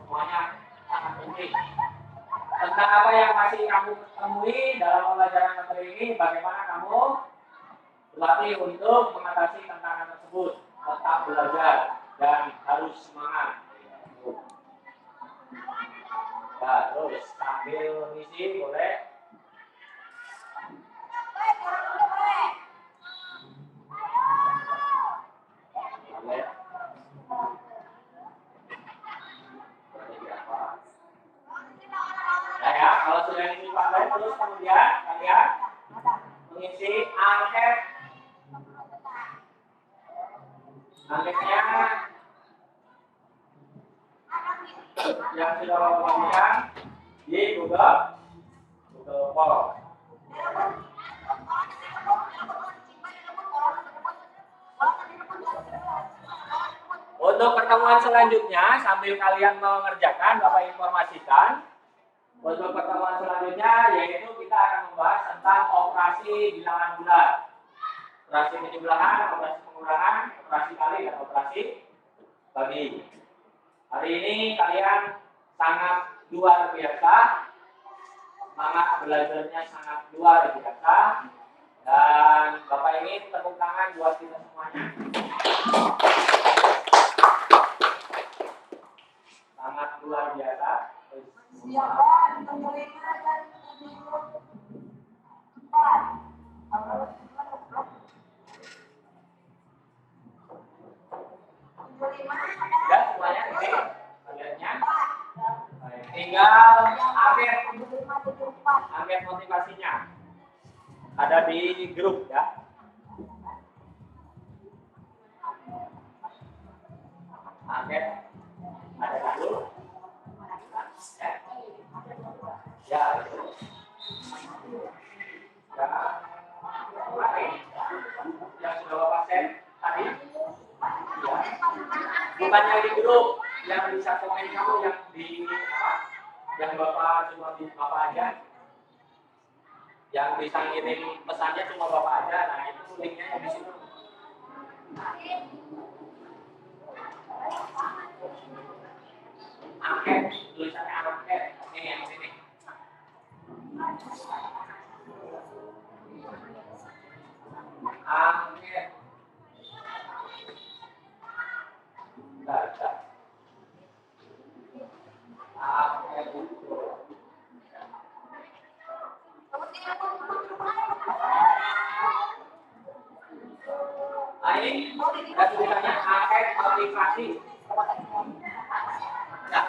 S2: Semuanya sangat penting. Tentang apa yang masih kamu temui dalam pembelajaran materi ini, bagaimana kamu berlatih untuk mengatasi tantangan tersebut. Tetap belajar dan harus semangat. Ya, terus sambil ngisi boleh. Ya, kalau sudah ngisi pandai terus kemudian kalian mengisi angket. Anketnya yang sudah bagikan di Google Form. Untuk pertemuan selanjutnya, sambil kalian mengerjakan, Bapak informasikan. Untuk pertemuan selanjutnya, yaitu kita akan membahas tentang operasi bilangan bulat. Operasi penjumlahan, operasi pengurangan, operasi kali, dan operasi bagi. Hari ini kalian sangat luar biasa. Semangat belajarnya sangat luar biasa. Dan Bapak ini tepuk tangan buat kita semuanya. Sangat luar biasa.
S3: Siapa menerima dan
S2: Ya semuanya ini bagiannya. Tinggal angket motivasinya ada di grup ya. Angket ada di grup. Ya. Ya. Yang sudah Bapak send tadi. Ya. Bukan yang di grup, yang bisa komen kamu yang di apa? Yang Bapak cuma di Bapak aja. Yang bisa ngirim pesannya cuma Bapak aja. Nah, itu linknya di situ. Angket, tulisannya angket. Ini yang sini. Angket. Baca. Angket itu. Nah, ini ada tulisannya angket motivasi. Ya.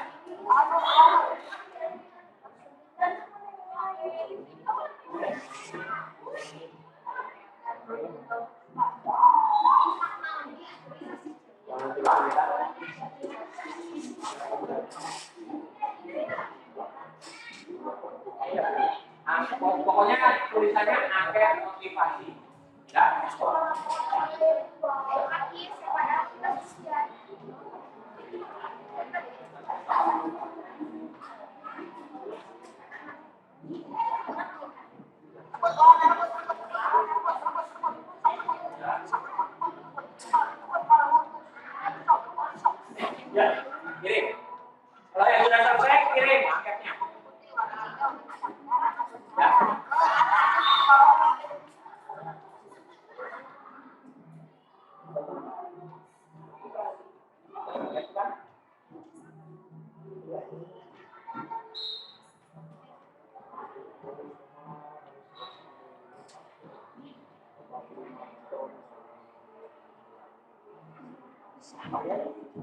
S2: Pokoknya tulisannya angket motivasi. Ya. Ya, kirim. Kalau yang sudah selesai, kirim angketnya. Ya.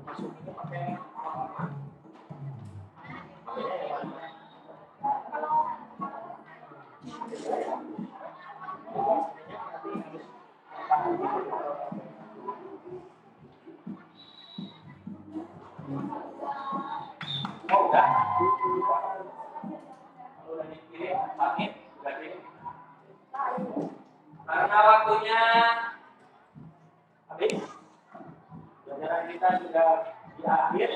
S2: Masukinnya pakai oh udah. Kalau udah dikirim, pamit, udah kirim. Karena waktunya habis, pelajaran kita sudah di akhir.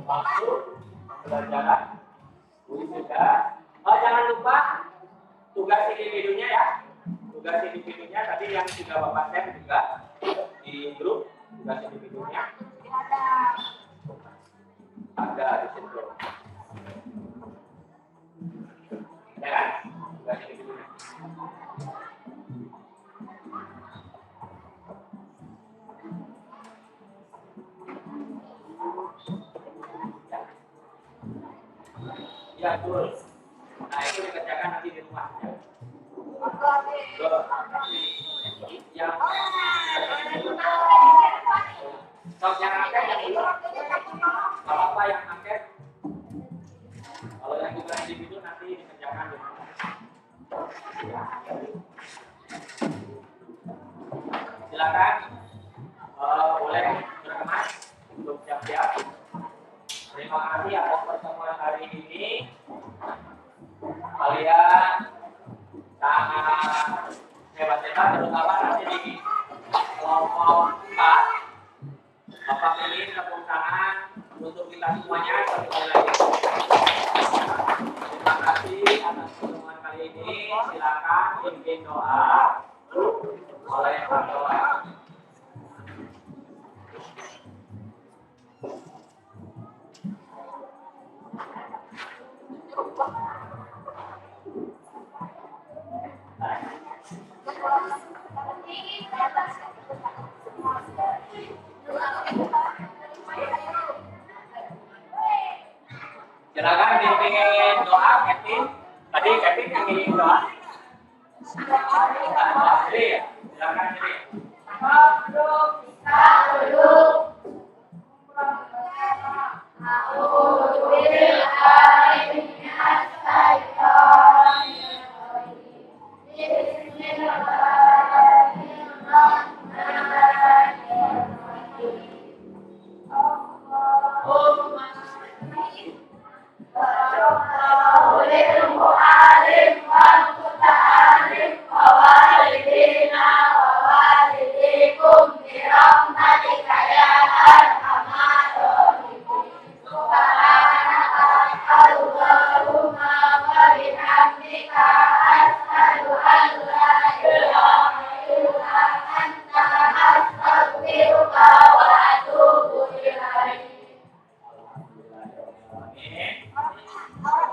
S2: Waktu pembelajaran, sudah. Oh jangan lupa tugas individunya ya. Tugas individunya tadi yang sudah Bapak share juga di grup tugas individunya. Ada di situ. Ya kan? Tugas individunya. Ya betul. Nah itu dikerjakan nanti di rumah. Ya. Yang angket yang dulu. Kalau apa yang angket? Kalau yang tugas individu nanti dikerjakan di rumah. Silakan. Boleh berkemas untuk siap-siap. Terima kasih atas pertemuan hari ini. Kalian sangat hebat-hebat, terutama nanti di kelompok 4. Bapak pilih tepuk tangan untuk kita semuanya sekali lagi. Terima kasih atas pertemuan kali ini. Silakan pimpin doa oleh Pak Doa. Silakan pimpin doa, Kevin. Tadi Kevin yang ingin doa. Jadi, silakan jadi.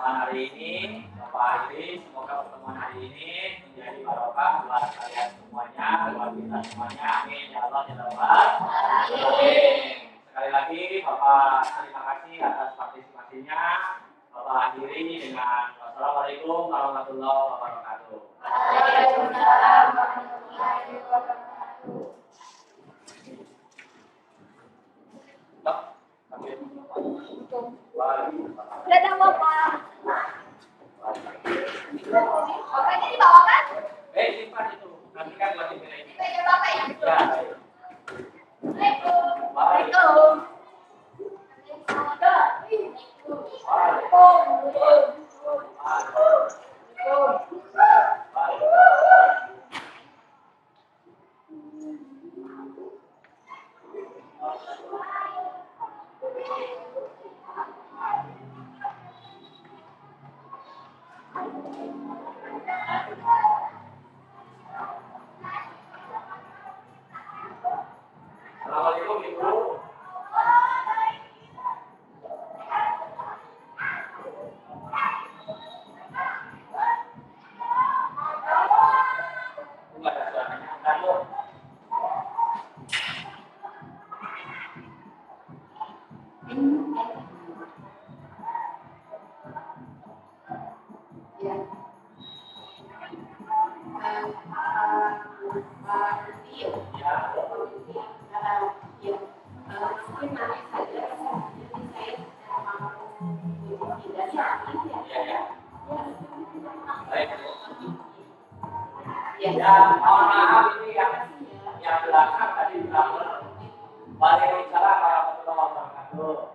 S2: Hari ini, Bapak Iris, semoga pertemuan hari ini menjadi barokah buat kalian semuanya, buat kita semuanya. Amin ya Allah ya Rabbal Alamin. Sekali lagi, Bapak terima kasih atas partisipasinya. Bapak akhiri dengan wassalamualaikum warahmatullahi wabarakatuh.
S1: Waalaikumsalam warahmatullahi wabarakatuh. Dadah Bapak. Bapak ini dibawa kan?
S2: Simpan itu. Nanti kan buat dipilih.
S1: Itu aja Bapak ya?
S2: Ya.
S1: Assalamualaikum.
S2: Waalaikumsalam.
S1: Waalaikumsalam. Waalaikumsalam. positif.
S2: Ya.
S1: Positif. Ya. Mungkin nanti saja jadi saya mau tidak sakit ya.
S2: Iya, ya. Baik.
S1: Ya.
S2: Ya, mohon maaf ini yang belakang tadi drummer. Waalaikumsalam warahmatullahi wabarakatuh.